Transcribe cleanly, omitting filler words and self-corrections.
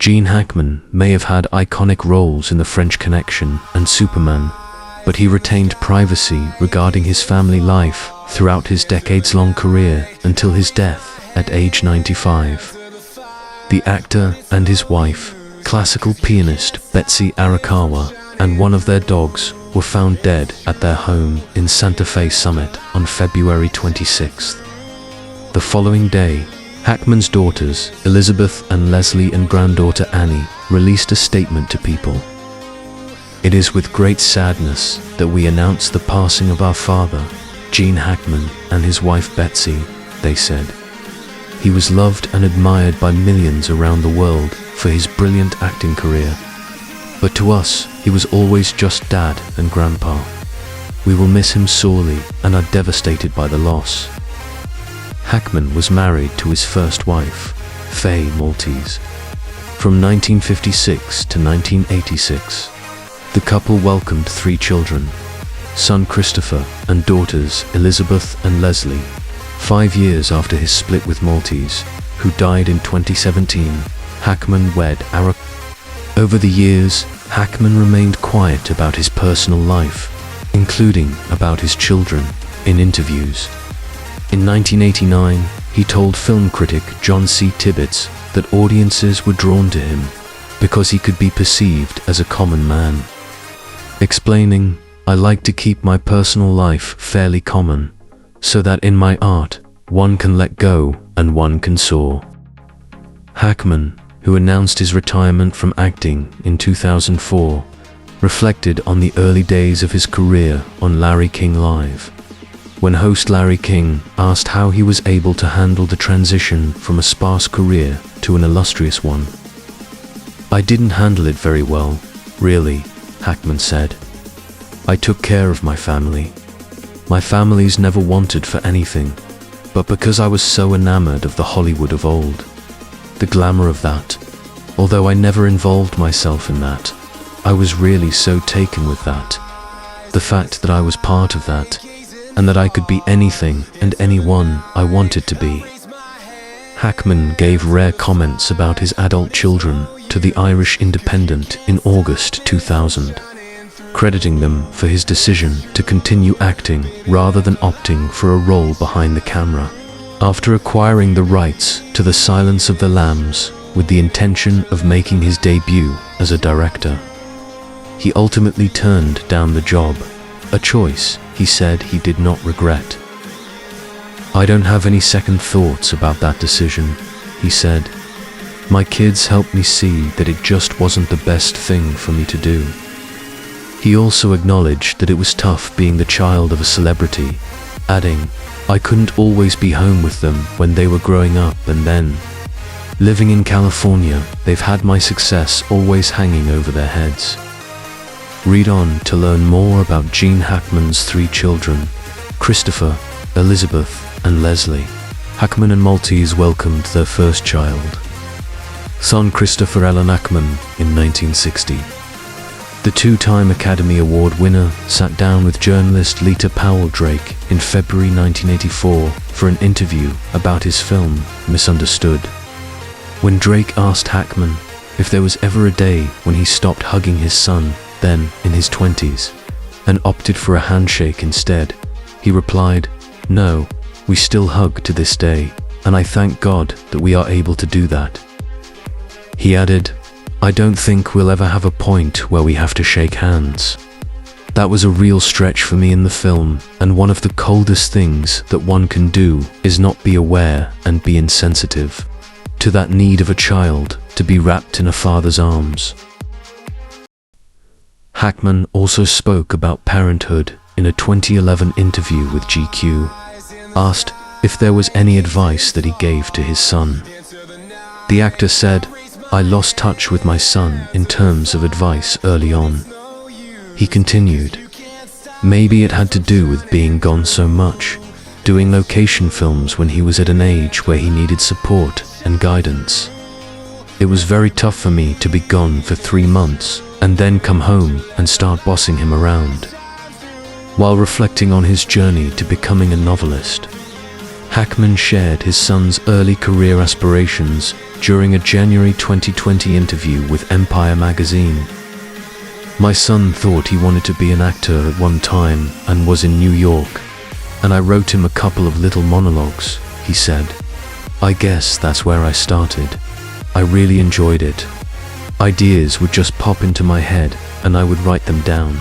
Gene Hackman may have had iconic roles in The French Connection and Superman, but he retained privacy regarding his family life throughout his decades-long career until his death at age 95. The actor and his wife, classical pianist Betsy Arakawa, and one of their dogs were found dead at their home in Santa Fe Summit on February 26th. The following day, Hackman's daughters, Elizabeth and Leslie, and granddaughter Annie, released a statement to people. "It is with great sadness that we announce the passing of our father, Gene Hackman, and his wife Betsy," they said. "He was loved and admired by millions around the world for his brilliant acting career. But to us, he was always just Dad and Grandpa. We will miss him sorely and are devastated by the loss." Hackman was married to his first wife, Faye Maltese. From 1956 to 1986, the couple welcomed 3 children, son Christopher and daughters Elizabeth and Leslie. 5 years after his split with Maltese, who died in 2017, Hackman wed Arakawa. Over the years, Hackman remained quiet about his personal life, including about his children, in interviews. In 1989, he told film critic John C. Tibbets that audiences were drawn to him because he could be perceived as a common man, explaining, "I like to keep my personal life fairly common, so that in my art, one can let go and one can soar." Hackman, who announced his retirement from acting in 2004, reflected on the early days of his career on Larry King Live. When host Larry King asked how he was able to handle the transition from a sparse career to an illustrious one, "I didn't handle it very well, really," Hackman said. "I took care of my family. My family's never wanted for anything, but because I was so enamored of the Hollywood of old, the glamour of that, although I never involved myself in that, I was really so taken with that. The fact that I was part of that, and that I could be anything and anyone I wanted to be." Hackman gave rare comments about his adult children to the Irish Independent in August 2000, crediting them for his decision to continue acting rather than opting for a role behind the camera. After acquiring the rights to The Silence of the Lambs with the intention of making his debut as a director, he ultimately turned down the job, a choice he said he did not regret. "I don't have any second thoughts about that decision," he said. "My kids helped me see that it just wasn't the best thing for me to do." He also acknowledged that it was tough being the child of a celebrity, adding, "I couldn't always be home with them when they were growing up, and then, living in California, they've had my success always hanging over their heads." Read on to learn more about Gene Hackman's 3 children, Christopher, Elizabeth, and Leslie. Hackman and Maltese welcomed their first child, son Christopher Allen Hackman, in 1960. The 2-time Academy Award winner sat down with journalist Lita Powell Drake in February 1984 for an interview about his film, Misunderstood. When Drake asked Hackman if there was ever a day when he stopped hugging his son, then in his 20s, and opted for a handshake instead, he replied, "No, we still hug to this day, and I thank God that we are able to do that." He added, "I don't think we'll ever have a point where we have to shake hands. That was a real stretch for me in the film, and one of the coldest things that one can do is not be aware and be insensitive to that need of a child to be wrapped in a father's arms." Hackman also spoke about parenthood in a 2011 interview with GQ, asked if there was any advice that he gave to his son. The actor said, "I lost touch with my son in terms of advice early on." He continued, "Maybe it had to do with being gone so much, doing location films when he was at an age where he needed support and guidance. It was very tough for me to be gone for 3 months and then come home and start bossing him around." While reflecting on his journey to becoming a novelist, Hackman shared his son's early career aspirations during a January 2020 interview with Empire magazine. "My son thought he wanted to be an actor at one time and was in New York, and I wrote him a couple of little monologues," he said. "I guess that's where I started. I really enjoyed it. Ideas would just pop into my head and I would write them down."